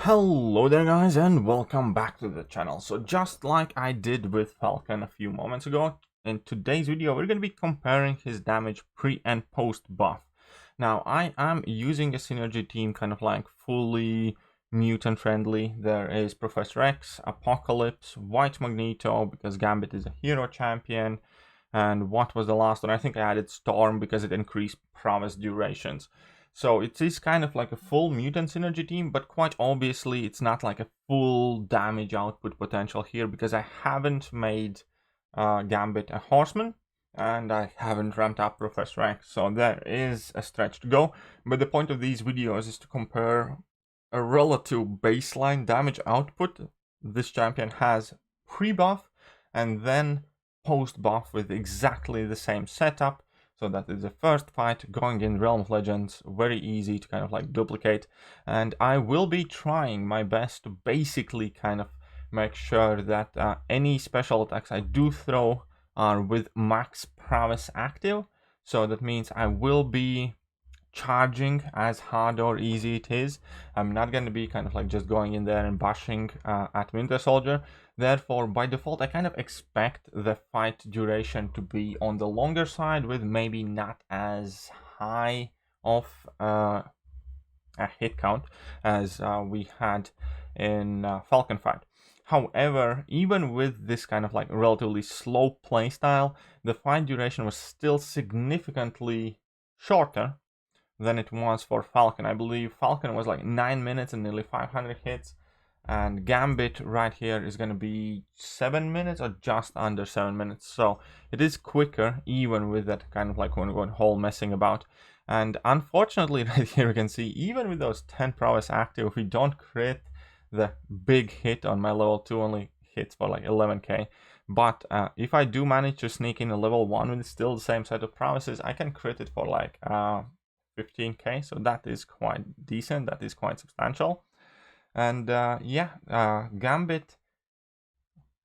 Hello there guys and welcome back to the channel. So just like I did with Falcon a few moments ago, in today's video we're going to be comparing his damage pre and post buff. Now I am using a synergy team kind of like fully mutant friendly. There is Professor X, Apocalypse, White Magneto because Gambit is a hero champion, and what was the last one? I think I added Storm because it increased prowess durations. So it is kind of like a full mutant synergy team, but quite obviously it's not like a full damage output potential here because I haven't made Gambit a horseman and I haven't ramped up Professor X, so there is a stretch to go. But the point of these videos is to compare a relative baseline damage output this champion has pre-buff and then post-buff with exactly the same setup. So that is the first fight going in Realm of Legends, very easy to kind of like duplicate. And I will be trying my best to basically kind of make sure that any special attacks I do throw are with max prowess active. So that means I will be charging as hard or easy it is. I'm not going to be kind of like just going in there and bashing at Winter Soldier. Therefore, by default, I kind of expect the fight duration to be on the longer side with maybe not as high of a hit count as we had in Falcon fight. However, even with this kind of like relatively slow playstyle, the fight duration was still significantly shorter than it was for Falcon. I believe Falcon was like 9 minutes and nearly 500 hits, and Gambit right here is going to be 7 minutes or just under 7 minutes. So it is quicker, even with that kind of like one whole messing about. And unfortunately, right here you can see, even with those 10 prowess active, we don't crit the big hit on my level 2, only hits for like 11k. But if I do manage to sneak in a level 1 with still the same set of prowesses, I can crit it for like 15k, so that is quite decent, that is quite substantial. And Gambit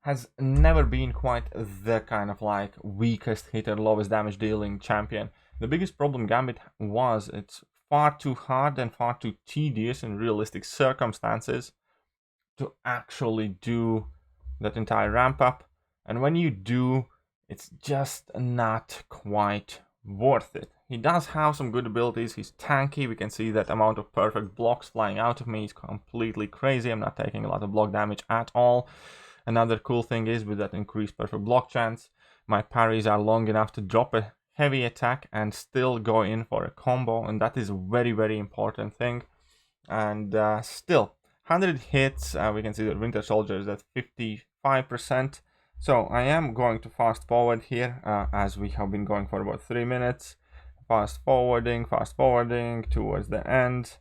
has never been quite the kind of like weakest hitter, lowest damage dealing champion. The biggest problem Gambit was it's far too hard and far too tedious in realistic circumstances to actually do that entire ramp up, and when you do, it's just not quite worth it. He does have some good abilities. He's tanky. We can see that amount of perfect blocks flying out of me is completely crazy. I'm not taking a lot of block damage at all. Another cool thing is with that increased perfect block chance, my parries are long enough to drop a heavy attack and still go in for a combo, and that is a very, very important thing. And still, 100 hits, we can see that Winter Soldier is at 55%. So I am going to fast forward here, as we have been going for about 3 minutes. Fast forwarding towards the end.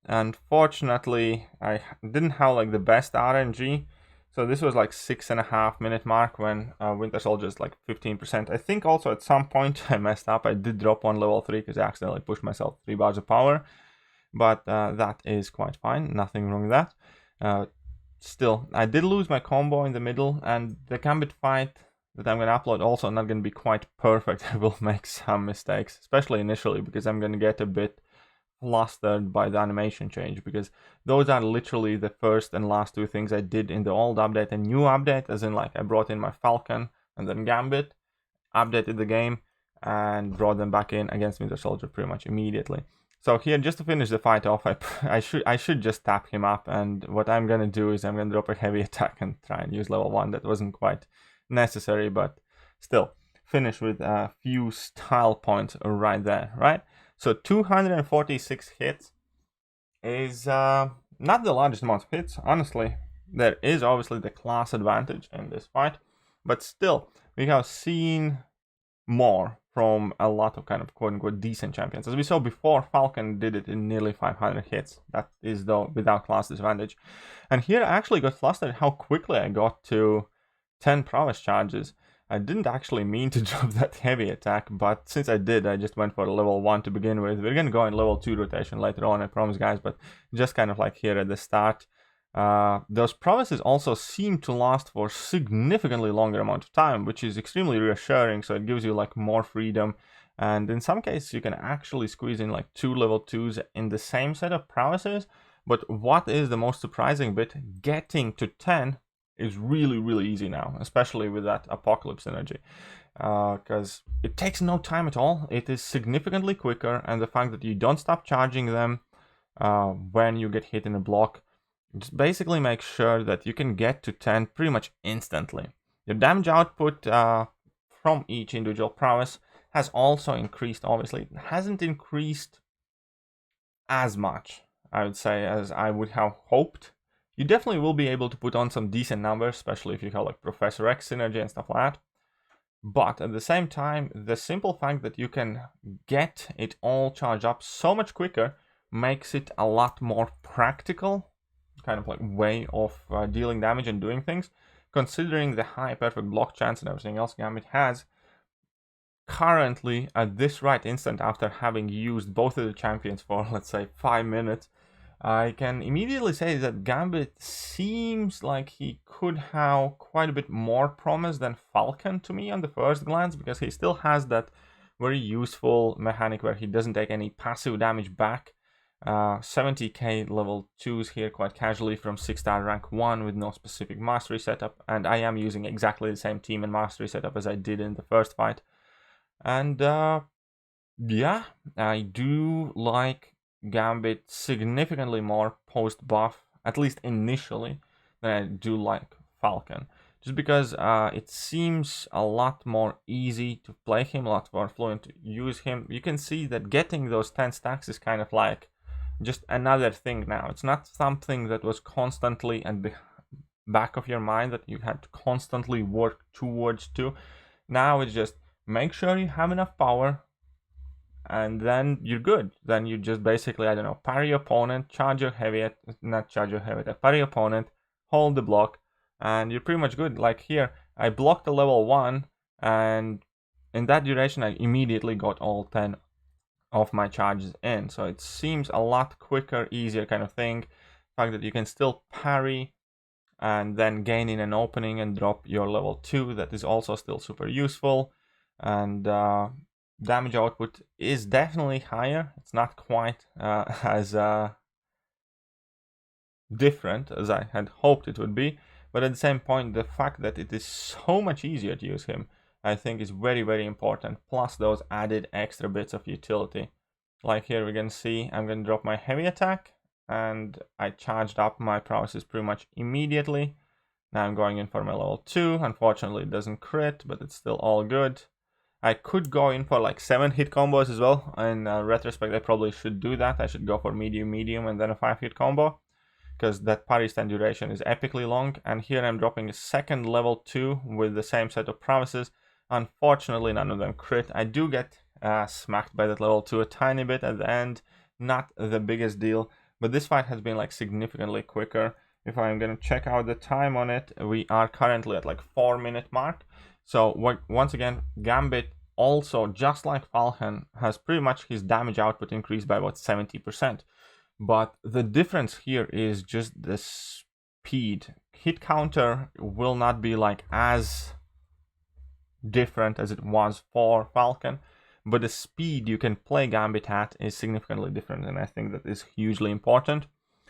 Unfortunately, I didn't have like the best RNG, so this was like 6.5 minute mark when Winter Soldier is like 15%. I think also at some point I messed up. I did drop on level 3 because I accidentally pushed myself 3 bars of power, but that is quite fine. Nothing wrong with that. Still, I did lose my combo in the middle, and the Gambit fight that I'm going to upload also not going to be quite perfect. I will make some mistakes, especially initially, because I'm going to get a bit flustered by the animation change, because those are literally the first and last two things I did in the old update and new update, as in like I brought in my Falcon and then Gambit, updated the game, and brought them back in against Winter Soldier pretty much immediately. So here, just to finish the fight off, I should just tap him up, and what I'm going to do is I'm going to drop a heavy attack and try and use level 1. That wasn't quite necessary, but still, finish with a few style points right there, right? So 246 hits is not the largest amount of hits. Honestly, there is obviously the class advantage in this fight, but still, we have seen more from a lot of kind of quote-unquote decent champions. As we saw before, Falcon did it in nearly 500 hits. That is though without class disadvantage. And here I actually got flustered how quickly I got to 10 prowess charges. I didn't actually mean to drop that heavy attack, but since I did, I just went for level 1 to begin with. We're going to go in level 2 rotation later on, I promise guys, but just kind of like here at the start. Those prowesses also seem to last for significantly longer amount of time, which is extremely reassuring, so it gives you like more freedom, and in some cases you can actually squeeze in like 2 level 2s in the same set of prowesses, But what is the most surprising bit, getting to 10 is really easy now, especially with that Apocalypse energy. Because it takes no time at all, it is significantly quicker, and the fact that you don't stop charging them when you get hit in a block, just basically make sure that you can get to 10 pretty much instantly. Your damage output from each individual prowess has also increased. Obviously, it hasn't increased as much, I would say, as I would have hoped. You definitely will be able to put on some decent numbers, especially if you have like Professor X synergy and stuff like that. But at the same time, the simple fact that you can get it all charged up so much quicker makes it a lot more practical kind of like way of dealing damage and doing things, considering the high perfect block chance and everything else Gambit has. Currently, at this right instant, after having used both of the champions for, let's say, 5 minutes, I can immediately say that Gambit seems like he could have quite a bit more promise than Falcon to me on the first glance, because he still has that very useful mechanic where he doesn't take any passive damage back. 70k level 2s here quite casually from 6-star rank 1 with no specific mastery setup, and I am using exactly the same team and mastery setup as I did in the first fight. And yeah, I do like Gambit significantly more post buff, at least initially, than I do like Falcon. Just because it seems a lot more easy to play him, a lot more fluent to use him. You can see that getting those 10 stacks is kind of like just another thing now. It's not something that was constantly at the back of your mind that you had to constantly work towards to. Now it's just make sure you have enough power, and then you're good. Then you just basically, I don't know, parry your opponent, charge your heavy, not charge your heavy, parry your opponent, hold the block, and you're pretty much good. Like here, I blocked the level 1, and in that duration, I immediately got all 10 of my charges in. So it seems a lot quicker, easier kind of thing. The fact that you can still parry and then gain in an opening and drop your level 2, that is also still super useful. And damage output is definitely higher. It's not quite as different as I had hoped it would be, but at the same point, the fact that it is so much easier to use him, I think, is very important, plus those added extra bits of utility. Like here we can see I'm going to drop my heavy attack, and I charged up my prowesses pretty much immediately. Now I'm going in for my level 2. Unfortunately, it doesn't crit, but it's still all good. I could go in for like 7 hit combos as well. In retrospect, I probably should do that. I should go for medium, and then a 5 hit combo, because that parry stand duration is epically long. And here I'm dropping a second level 2 with the same set of prowesses. Unfortunately, none of them crit. I do get smacked by that level 2 a tiny bit at the end. Not the biggest deal, but this fight has been like significantly quicker. If I'm gonna check out the time on it, we are currently at like 4-minute mark. So once again, Gambit also, just like Falcon, has pretty much his damage output increased by about 70%. But the difference here is just the speed. Hit counter will not be like as different as it was for Falcon, but the speed you can play Gambit at is significantly different, and I think that is hugely important.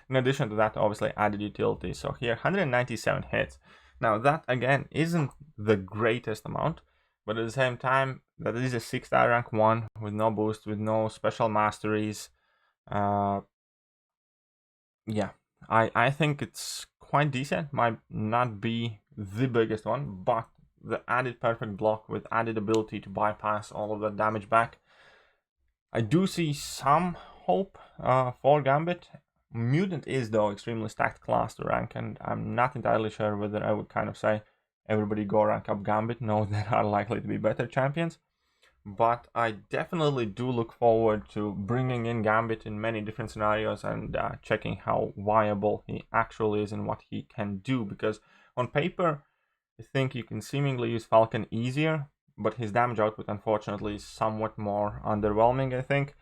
In addition to that, obviously added utility. So here, 197 hits. Now that again isn't the greatest amount, but at the same time, that is a 6-star rank 1 with no boost, with no special masteries. Yeah, I think it's quite decent. Might not be the biggest one, but the added perfect block with added ability to bypass all of the damage back, I do see some hope for Gambit. Mutant is, though, extremely stacked class to rank, and I'm not entirely sure whether I would kind of say everybody go rank up Gambit. No, there are likely to be better champions. But I definitely do look forward to bringing in Gambit in many different scenarios and checking how viable he actually is and what he can do. Because on paper, I think you can seemingly use Falcon easier, but his damage output, unfortunately, is somewhat more underwhelming, I think.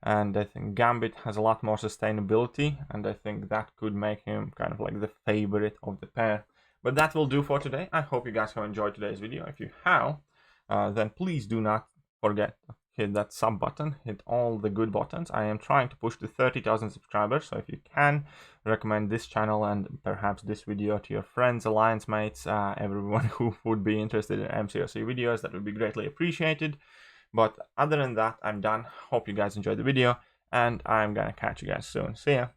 And I think Gambit has a lot more sustainability, and I think that could make him kind of like the favorite of the pair. But that will do for today. I hope you guys have enjoyed today's video. If you have, then please do not forget to hit that sub button, hit all the good buttons. I am trying to push to 30,000 subscribers, so if you can, recommend this channel and perhaps this video to your friends, alliance mates, everyone who would be interested in MCOC videos. That would be greatly appreciated. But other than that, I'm done. Hope you guys enjoyed the video, and I'm gonna catch you guys soon. See ya!